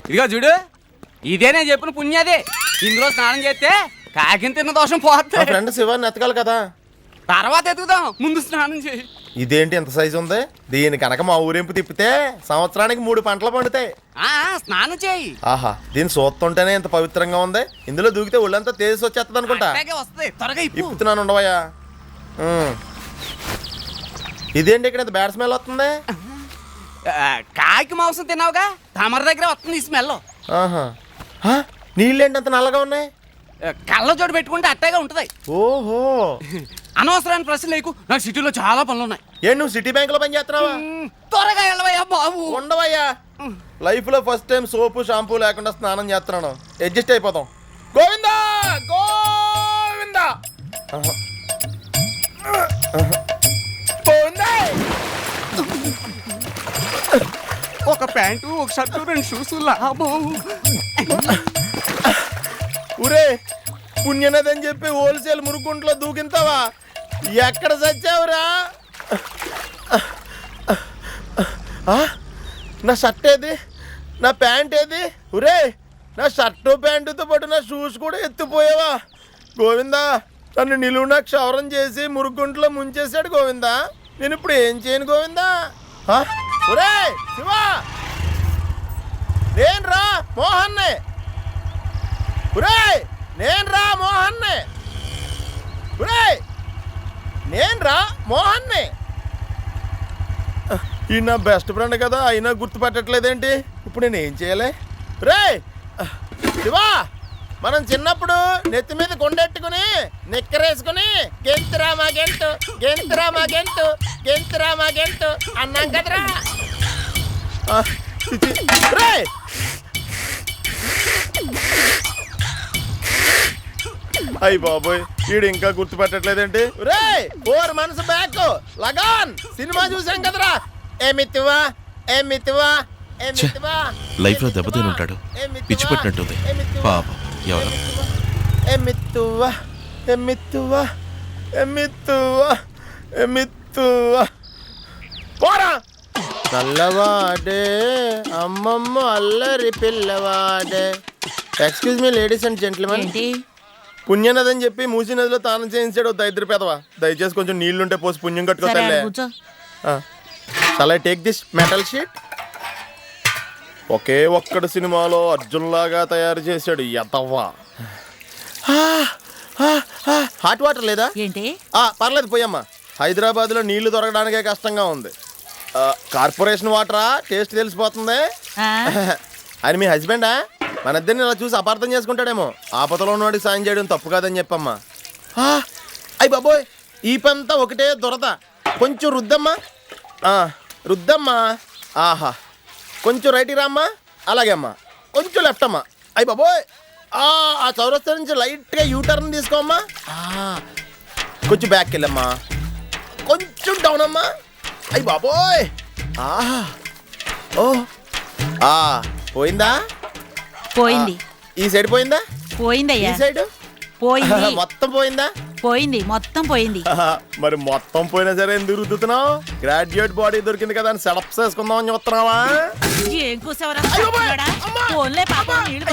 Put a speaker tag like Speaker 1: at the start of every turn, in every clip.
Speaker 1: ఇదిగో చూడు, ఇదే నేను చెప్పిన పుణ్యాదే. ఇందులో స్నానం చేస్తే కాకిని తిన్న దోషం పోతుంది.
Speaker 2: ఫ్రెండ్ శివాన్ని ఎతకాలి కదా,
Speaker 1: తర్వాత ఎతుకుదాం, ముందు స్నానం చేయి.
Speaker 2: ఇదేంటి ఎంత సైజు ఉంది? దీని కనుక మా ఊరింపు తిప్పితే సంవత్సరానికి 3 పంటలు పండుతాయి.
Speaker 1: స్నానం చేయి.
Speaker 2: ఆహా, దీన్ని చూస్తుంటేనే ఇంత పవిత్రంగా ఉంది. ఇందులో దూకితే ఒళ్ళంతా తేజస్ వచ్చేస్తుంది అనుకుంటా.
Speaker 1: వస్తుంది, త్వరగా
Speaker 2: ఇప్పుతున్నాను, ఉండవయ్యా. ఇదేంటి ఇక్కడ ఇంత బ్యాడ్ స్మెల్ వస్తుంది?
Speaker 1: కాకి మాంసం తిన్నావుగా, తమరి దగ్గర వస్తుంది ఈ స్మెల్.
Speaker 2: నీళ్ళేంటి అంత నల్లగా ఉన్నాయి?
Speaker 1: కళ్ళ జోడు పెట్టుకుంటే అట్టగా ఉంటది.
Speaker 2: ఓహో,
Speaker 1: అనవసరమైన ప్రశ్న లేకు, నాకు సిటీలో చాలా పనులు ఉన్నాయి.
Speaker 2: నువ్వు సిటీ బ్యాంక్ లో పని చేస్తున్నావా?
Speaker 1: త్వరగా వెళ్ళవయ్యా బాబు.
Speaker 2: ఉండవయ్యా, లైఫ్ లో ఫస్ట్ టైం సోపు షాంపూ లేకుండా స్నానం చేస్తున్నాను. అడ్జస్ట్ అయిపోతాం. గోవిందా గోవిందా
Speaker 1: ఒక ప్యాంటు, ఒక షర్టు, 2 షూస్ లాభం.
Speaker 2: ఊరే పుణ్యనదని చెప్పి హోల్సేల్ మురుగుంట్లో దూకింతావా? ఎక్కడ చచ్చావురా? నా షర్ట్ ఏది? నా ప్యాంట్ ఏది? ఊరే, నా షర్టు ప్యాంటుతో పాటు నా షూస్ కూడా ఎత్తిపోయావా? గోవిందా, నన్ను నిలువున క్షౌరం చేసి మురుగుంట్లో ముంచేశాడు గోవిందా. నేను ఇప్పుడు ఏం చేయను గోవిందా? ఒరే శివా, నేను రా మోహన్నే. ఒరే నేను రా మోహన్నే. ఒరే నేను రా మోహన్నే. ఈ నా బెస్ట్ ఫ్రెండ్ కదా, అయినా గుర్తుపట్టట్లేదేంటి? ఇప్పుడు నేను ఏం చేయాలి? రే శివా, మనం చిన్నప్పుడు నెత్తి మీద కొండెట్టుకుని నిక్కరేసుకుని గెంతురామా గెంతు, గెంతురామా గెంతు, గెంతురామా గెంతు అన్నాం కదరా. రే అయ్యి బాబోయ్, వీడు ఇంకా గుర్తుపెట్టట్లేదేంటి? రే ఓర్ మనసు బ్యాక్ లగాన్ సినిమా చూసాం కదరా. ఏమిత్తువా ఏమిత్తువా ఏమిత్తువా.
Speaker 3: లైఫ్ లో దెబ్బతిని ఉంటాడు, పిచ్చి పెట్టినట్టుంది పాపం. ఎవరు?
Speaker 2: ఏమిత్తువా ఏమిత్తువా ఏమిత్తువా ఏమిత్తువా. పోరా చల్లవాడే అమ్మమ్మ అల్లరి పిల్లవాడే. Excuse me ladies and gentlemen, పుణ్యనది అని చెప్పి మూసీ నదిలో తానం చేయించాడు దరిద్ర పెదవా. దయచేసి కొంచెం నీళ్లుంటే పోసి పుణ్యం కట్టుకోలే. Take this metal sheet. Oke Okkadu సినిమాలో అర్జున్ లాగా తయారు చేశాడు ఎతవ్వా. హాట్ వాటర్ లేదా? పర్లేదు పోయమ్మా. హైదరాబాద్ లో నీళ్లు దొరకడానికే కష్టంగా ఉంది. కార్పొరేషన్ వాటరా? టేస్ట్ తెలిసిపోతుంది. ఆయన మీ హస్బెండా? మన ఇద్దరిని ఇలా చూసి అపార్థం చేసుకుంటాడేమో. ఆపదలో ఉన్నవాడికి సాయం చేయడం తప్పు కాదని చెప్పమ్మా. అయ్యి బాబోయ్, ఈ పంతా ఒకటే దురద. కొంచెం రుద్దమ్మా, రుద్దమ్మా. ఆహా, కొంచెం రైట్కి రామ్మా. అలాగే అమ్మా, కొంచెం లెఫ్ట్ అమ్మా. అయ్యి బాబోయ్, ఆ చౌరస్తా నుంచి లైట్గా యూటర్న్ తీసుకోమ్మా. కొంచెం బ్యాక్కి వెళ్ళమ్మా, కొంచెం డౌన్ అమ్మా. అయ్యి బాబోయ్, ఆహా, ఓ పోయిందా?
Speaker 4: పోయింది.
Speaker 2: ఈ సైడ్ పోయిందా?
Speaker 4: పోయిందయ్యా.
Speaker 2: ఈ సైడ్
Speaker 4: పోయింది.
Speaker 2: మొత్తం పోయిందా?
Speaker 4: పోయింది, మొత్తం పోయింది.
Speaker 2: మరి మొత్తం పోయినా సరే ఎందుకు రుద్దుతున్నావు? గ్రాడ్యుయేట్ బాడీ దొరికింది కదా అని సెటప్స్ వేసుకుందాం అని చూస్తున్నావా?
Speaker 4: ఏం కూసావరా? ఫోన్లే పాపం, నీళ్ళు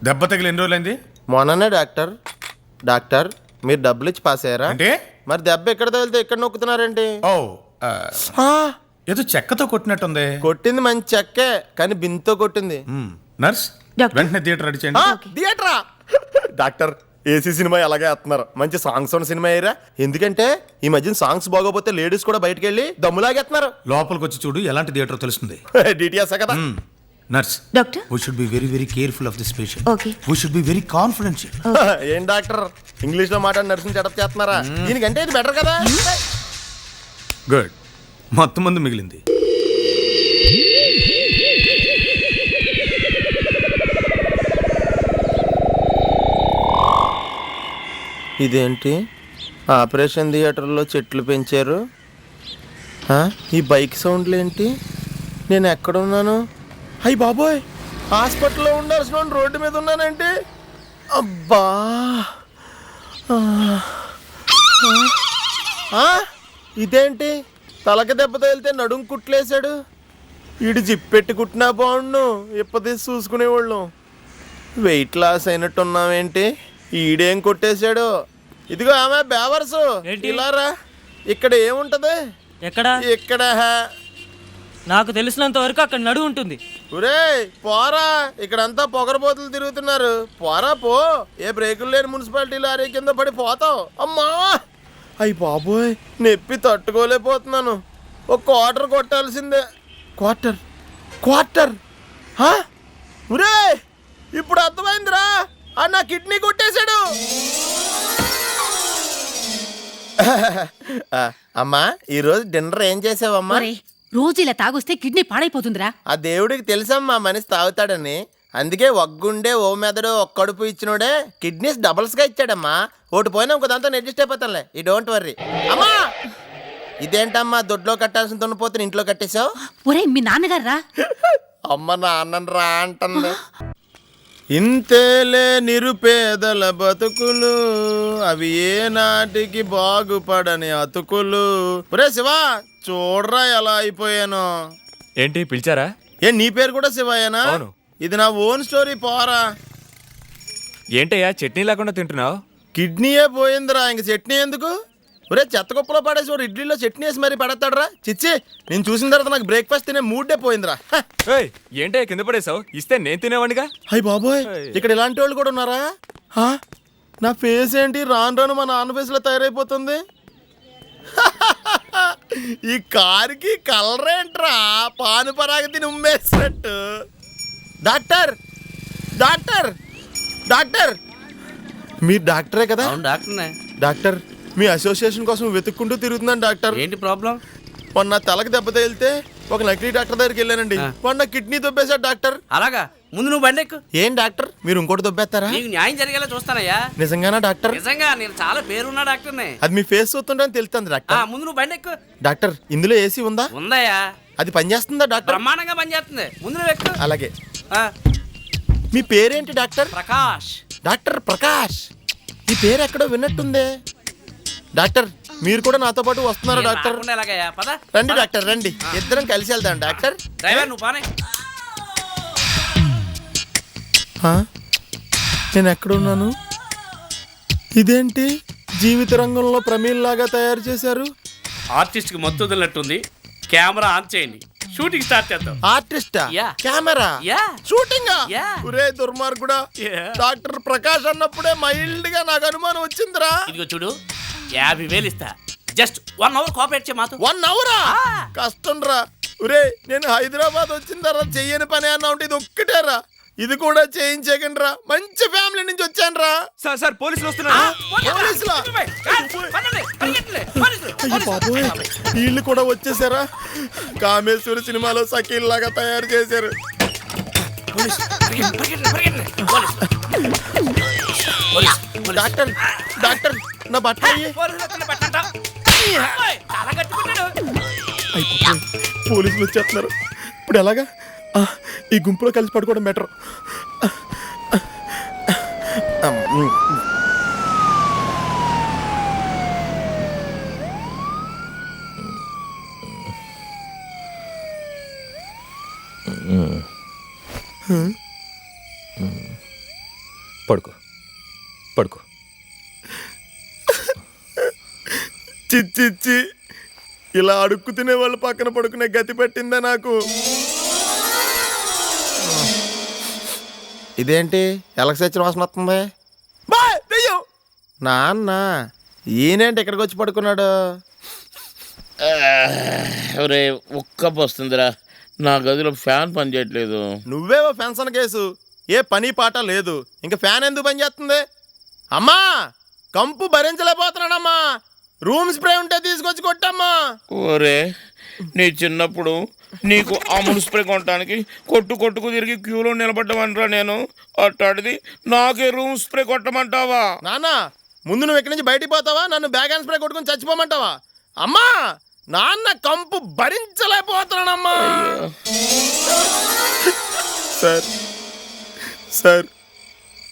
Speaker 5: దెబ్బ తగిలి ఎన్ని రోజులైంది?
Speaker 2: మొన్ననే డాక్టర్ మీరు డబ్బులు ఇచ్చి పాస్ అయ్యారా?
Speaker 5: అంటే
Speaker 2: మరి దెబ్బ ఎక్కడ తగిలితే ఎక్కడ నొక్కుతున్నారేంటి?
Speaker 5: ఏదో చెక్కతో కొట్టినట్టుంది.
Speaker 2: కొట్టింది మంచి చెక్కే, కానీ బింతో కొట్టింది.
Speaker 5: నర్స్ వెంటనే థియేటర్ రెడీ చేయండి.
Speaker 2: థియేటరా? డాక్టర్ ఏసీ సినిమా ఎలాగే వేస్తున్నారు. మంచి సాంగ్స్ ఉన్న సినిమా అయ్యారా? ఎందుకంటే ఈ మధ్యన సాంగ్స్ బాగోపోతే లేడీస్ కూడా బయటకు వెళ్ళి దమ్ములాగేస్తున్నారు.
Speaker 5: లోపలికి వచ్చి చూడు ఎలాంటి థియేటర్ తెలుస్తుంది.
Speaker 2: డిటిఎస్ కదా.
Speaker 5: Nurse
Speaker 4: doctor,
Speaker 5: we should be very very careful of this patient.
Speaker 4: Okay.
Speaker 5: We should be very confidential.
Speaker 2: ఏం డాక్టర్ ఇంగ్లీష్ లో మాట్లాడి నర్సింగ్ సెటప్ చేస్తున్నారా? దీనికంటే ఇది బెటర్ కదా.
Speaker 5: గుడ్, మొత్తం మంది మిగిలింది.
Speaker 2: ఇదేంటి ఆపరేషన్ థియేటర్లో చెట్లు పెంచారు? ఈ బైక్ సౌండ్లు ఏంటి? నేను ఎక్కడున్నాను? అయ్యి బాబోయ్, హాస్పిటల్లో ఉండాల్సిన రోడ్డు మీద ఉన్నానంటే. అబ్బా ఇదేంటి తలకి దెబ్బ తగిలితే నడుం కుట్లేశాడు. ఈడు జిప్పెట్టి కుట్టినా బాగుండు, ఇప్పదీసి చూసుకునేవాళ్ళం. Weight loss అయినట్టున్నావేంటి? ఈడేం కొట్టేశాడు. ఇదిగో ఆమె బేవర్సు ఇలారా. ఇక్కడ ఏముంటది?
Speaker 6: ఎక్కడ?
Speaker 2: ఇక్కడ
Speaker 6: నాకు తెలిసినంత వరకు అక్కడ నడు ఉంటుంది.
Speaker 2: ఒరే పోరా, ఇక్కడంతా పొగరబోతులు తిరుగుతున్నారు. పోరా పో, ఏ బ్రేకులు లేని మున్సిపాలిటీ లారీ కింద పడి పోతావు. అమ్మా అయ్యి బాబోయ్, నొప్పి తట్టుకోలేకపోతున్నాను. ఒక క్వార్టర్ కొట్టాల్సిందే. క్వార్టర్ క్వార్టర్ ఒరే ఇప్పుడు అర్థమైందిరా, నా కిడ్నీ కొట్టేశాడు. అమ్మా ఈరోజు డిన్నర్ ఏం చేసావమ్మా?
Speaker 7: రోజు ఇలా తాగొస్తే కిడ్నీ పాడైపోతుందిరా.
Speaker 2: ఆ దేవుడికి తెలుసమ్మా మనిషి తాగుతాడని. అందుకే ఒగ్గుండే ఓ మెదడు ఒక్క కడుపు ఇచ్చినోడే కిడ్నీస్ డబల్స్ గా ఇచ్చాడమ్మా. ఒకటి పోయినా ఇంకో దాంతో అడ్జస్ట్ అయిపోతానులే, ఈ డోంట్ వర్రీ. అమ్మా ఇదేంటమ్మా దొడ్లో కట్టాల్సిన దున్నపోతే ఇంట్లో కట్టేశావు?
Speaker 7: ఒరే మీ నాన్నగారు రా.
Speaker 2: అమ్మ నాన్నని రా అంటుంది. ఇంతేలే నిరుపేదల బతుకులు, అవి ఏ నాటికి బాగుపడని అతుకులు. ఒరే శివా చూడరా ఎలా అయిపోయాను.
Speaker 8: ఏంటి పిలిచారా?
Speaker 2: నీ పేరు కూడా శివయ్యనా?
Speaker 8: అవును.
Speaker 2: ఇది నా ఓన్ స్టోరీ పోరా.
Speaker 8: ఏంటయ్యా చట్నీ లేకుండా తింటున్నావు?
Speaker 2: కిడ్నీయే పోయిందిరా, ఇంక చట్నీ ఎందుకు? ఒరే చెత్త కుప్పలో పడేసి వాడు ఇడ్లీలో చట్నీ వేసి మరీ పడతాడరా. చిచ్చి, నేను చూసిన తర్వాత నాకు బ్రేక్ఫాస్ట్ తినే మూడ్డే పోయిందిరా.
Speaker 8: ఏంటయ్యా కింద పడేసావు? ఇస్తే నేను తినేవాడిగా.
Speaker 2: అయ్యి బాబోయ్, ఇక్కడ ఇలాంటి వాళ్ళు కూడా ఉన్నారా? నా ఫేస్ ఏంటి రాను రాను మా నాన్న ఫేస్ లో తయారైపోతుంది. ఈ కారుకి కలర్ ఏంట్రా, పాను పరాగ తిని ఉమ్మేసినట్టు. డాక్టర్ డాక్టర్ డాక్టర్, మీరు డాక్టరే కదా?
Speaker 1: డాక్టర్నే.
Speaker 2: డాక్టర్ మీ అసోసియేషన్ కోసం వెతుక్కుంటూ తిరుగుతున్నాను డాక్టర్.
Speaker 1: ఏంటి ప్రాబ్లం?
Speaker 2: మొన్న తలకి దెబ్బ తగిలితే ఒక నకిలీ డాక్టర్ దగ్గరికి వెళ్ళానండి. మొన్న కిడ్నీ దొబ్బేశాడు డాక్టర్.
Speaker 1: అలాగా? ముందు నువ్వు బండెక్కు.
Speaker 2: ఏం డాక్టర్ మీరు ఇంకోటి దొబ్బేస్తారా?
Speaker 1: నీకు న్యాయం జరిగేలా చూస్తానయ్యా.
Speaker 2: నిజంగానా డాక్టర్?
Speaker 1: నిజంగా, నేను చాలా పేరున్న డాక్టర్నే.
Speaker 2: అది మీ ఫేస్ చూస్తుంటే తెలుస్తుంది డాక్టర్.
Speaker 1: ముందు నువ్వు బండెక్కు.
Speaker 2: డాక్టర్ ఇందులో ఏసీ ఉందా?
Speaker 1: ఉందయ్యా.
Speaker 2: అది పనిచేస్తుందా డాక్టర్?
Speaker 1: బ్రహ్మాండంగా పనిచేస్తుంది. ముందు నువ్వు ఎక్కు.
Speaker 2: అలాగే. మీ పేరేంటి డాక్టర్?
Speaker 1: ప్రకాష్.
Speaker 2: డాక్టర్ ప్రకాష్. ఈ పేరు ఎక్కడో విన్నట్టుందే. డాక్టర్ మీరు కూడా నాతో పాటు వస్తున్నారా డాక్టర్?
Speaker 1: ఎలాగయ్యా? పద
Speaker 2: రండి డాక్టర్ రండి, ఇద్దరం కలిసి వెళ్దాం డాక్టర్.
Speaker 1: డ్రైవర్ నువ్వు పానే.
Speaker 2: నేను ఎక్కడున్నాను? ఇదేంటి జీవిత రంగంలో ప్రమీల్ లాగా తయారు చేశారు?
Speaker 1: ఆర్టిస్ట్ కి మత్తు వదిలినట్టుంది. కెమెరా ఆన్ చేయండి, షూటింగ్ స్టార్ట్ చేద్దాం.
Speaker 2: ఆర్టిస్టా?
Speaker 1: Yeah.
Speaker 2: కెమెరా?
Speaker 1: Yeah.
Speaker 2: షూటింగా?
Speaker 1: Yeah.
Speaker 2: ఒరే దుర్మార్గుడా, డాక్టర్ ప్రకాష్ అన్నప్పుడే మైల్డ్ గా నాకు అనుమానం వచ్చిందిరా.
Speaker 1: ఇదిగో చూడు, 50,000 ఇస్తా. జస్ట్ 1 అవర్ కోఆపరేట్ చేయ మాతో.
Speaker 2: 1 అవరా? కష్టం రా. ఒరే నేను హైదరాబాద్ వచ్చిన తర్వాత చెయ్యని పని అన్నా ఉంటే ఇది ఒక్కటేరా. ఇది కూడా చేయించకండి రా, మంచి ఫ్యామిలీ నుంచి వచ్చాను రా.
Speaker 8: సార్ పోలీసులు వస్తున్నారు.
Speaker 2: వీళ్ళు కూడా వచ్చేసారా? కామేశ్వరి సినిమాలో సకీల్ లాగా తయారు చేశారు. డాక్టర్ డాక్టర్ నా బట్ట పోలీసులు వచ్చేస్తున్నారు. ఇప్పుడు ఎలాగా? ఈ గుంపులో కలిసి పడుకోవడం బెటర్.
Speaker 8: పడుకో పడుకో.
Speaker 2: చిచ్చి, ఇలా అడుక్కు తినే వాళ్ళు పక్కన పడుకునే గతి పట్టిందా నాకు? ఇదేంటి ఎలక్సచ్చిన వాసన వస్తుంది? నాన్న ఈయనేంటి ఇక్కడికి వచ్చి పడుకున్నాడు?
Speaker 9: ఒరే ఉక్కపు వస్తుందిరా, నా గదిలో ఫ్యాన్ పని చేయట్లేదు.
Speaker 2: నువ్వేవో పెన్షన్ కేసు, ఏ పని పాట లేదు, ఇంకా ఫ్యాన్ ఎందుకు పని చేస్తుంది? అమ్మా కంపు భరించలేకపోతున్నాడమ్మా, రూమ్ స్ప్రే ఉంటే తీసుకొచ్చి కొట్టమ్మా.
Speaker 9: ఒరే నీ చిన్నప్పుడు నీకు ఆ మున్స్ప్రే కొట్టడానికి కొట్టుకు తిరిగి క్యూలో నిలబడ్డామనరా నేను. అట్టాడిది నాకే రూమ్ స్ప్రే కొట్టమంటావా?
Speaker 2: నాన్న ముందు నువ్వు ఇక్కడి నుంచి బయటికి పోతావా, నన్ను బ్యాగ్ అండ్ స్ప్రే కొట్టుకుని చచ్చిపోమంటావా? అమ్మా నాన్న కంపు భరించలేకపోతున్నానమ్మా. Sir sir